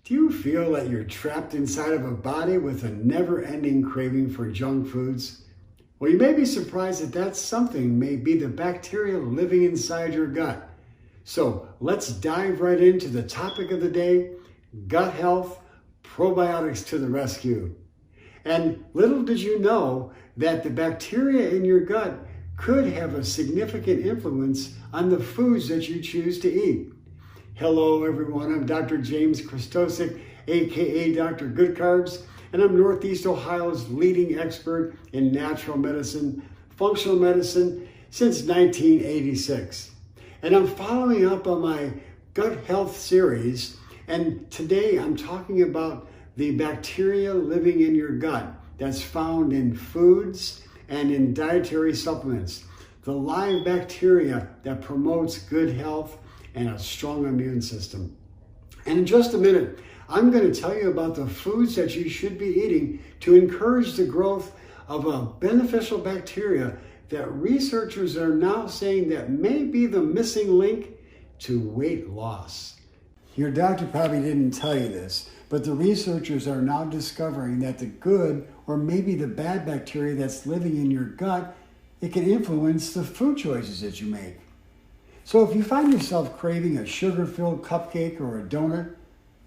Do you feel that you're trapped inside of a body with a never-ending craving for junk foods? Well, you may be surprised that something may be the bacteria living inside your gut. So let's dive right into the topic of the day, gut health, probiotics to the rescue. And little did you know that the bacteria in your gut could have a significant influence on the foods that you choose to eat. Hello everyone, I'm Dr. James Krystosik, aka Dr. Good Carbs, and I'm Northeast Ohio's leading expert in natural medicine, functional medicine since 1986. And I'm following up on my gut health series, and today I'm talking about the bacteria living in your gut that's found in foods and in dietary supplements, the live bacteria that promotes good health and a strong immune system. And in just a minute, I'm going to tell you about the foods that you should be eating to encourage the growth of a beneficial bacteria that researchers are now saying that may be the missing link to weight loss. Your doctor probably didn't tell you this, but the researchers are now discovering that the good or maybe the bad bacteria that's living in your gut, it can influence the food choices that you make. So if you find yourself craving a sugar-filled cupcake or a donut,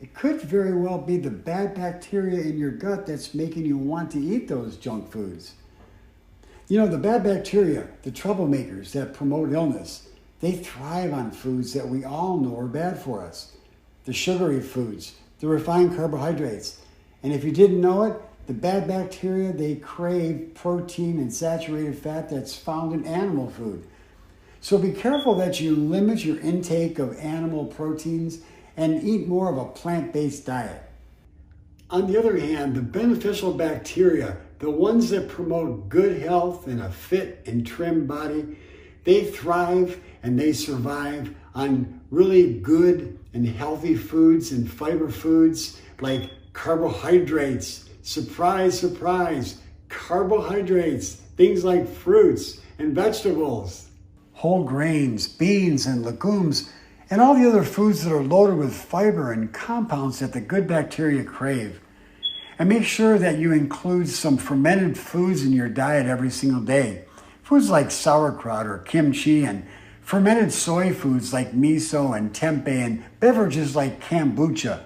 it could very well be the bad bacteria in your gut that's making you want to eat those junk foods. You know, the bad bacteria, the troublemakers that promote illness, they thrive on foods that we all know are bad for us. The sugary foods, the refined carbohydrates. And if you didn't know it, the bad bacteria, they crave protein and saturated fat that's found in animal food. So be careful that you limit your intake of animal proteins and eat more of a plant-based diet. On the other hand, the beneficial bacteria, the ones that promote good health and a fit and trim body, they thrive and they survive on really good and healthy foods and fiber foods like carbohydrates. Surprise, surprise, carbohydrates, things like fruits and vegetables, whole grains, beans and legumes, and all the other foods that are loaded with fiber and compounds that the good bacteria crave. And make sure that you include some fermented foods in your diet every single day. Foods like sauerkraut or kimchi, and fermented soy foods like miso and tempeh, and beverages like kombucha.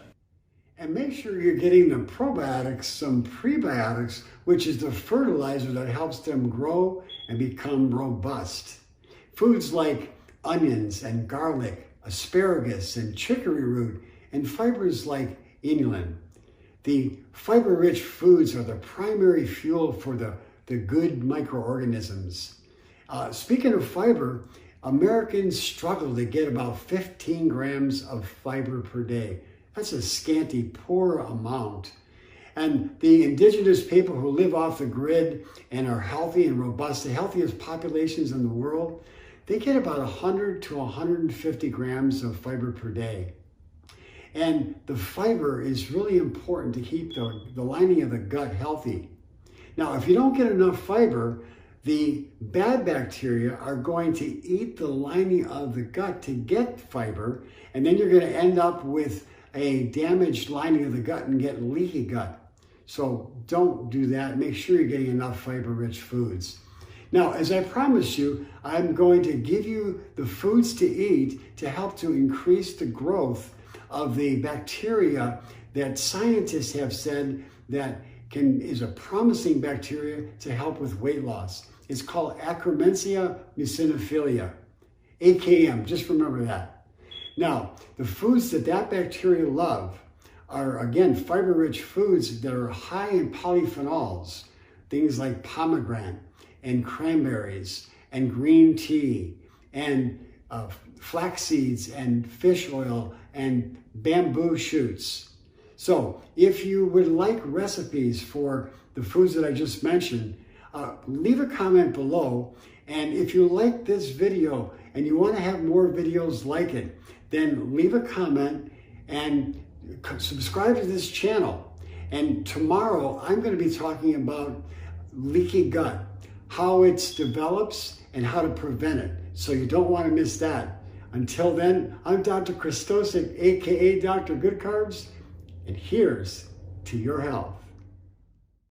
And make sure you're getting the probiotics, some prebiotics, which is the fertilizer that helps them grow and become robust. Foods like onions and garlic, asparagus and chicory root, and fibers like inulin. The fiber-rich foods are the primary fuel for the good microorganisms. Speaking of fiber, Americans struggle to get about 15 grams of fiber per day. That's a scanty, poor amount. And the indigenous people who live off the grid and are healthy and robust, the healthiest populations in the world, they get about 100 to 150 grams of fiber per day. And the fiber is really important to keep the lining of the gut healthy. Now, if you don't get enough fiber, the bad bacteria are going to eat the lining of the gut to get fiber, and then you're going to end up with a damaged lining of the gut and get leaky gut. So don't do that. Make sure you're getting enough fiber-rich foods. Now, as I promised you, I'm going to give you the foods to eat to help to increase the growth of the bacteria that scientists have said that is a promising bacteria to help with weight loss. It's called Akkermansia muciniphila, AKM, just remember that. Now, the foods that bacteria love are, again, fiber-rich foods that are high in polyphenols, things like pomegranate and cranberries and green tea and flax seeds and fish oil and bamboo shoots. So if you would like recipes for the foods that I just mentioned, leave a comment below. And if you like this video and you want to have more videos like it, then leave a comment and subscribe to this channel. And tomorrow I'm going to be talking about leaky gut, how it develops and how to prevent it. So you don't want to miss that. Until then, I'm Dr. Krystosik, aka Dr. Good Carbs. And here's to your health.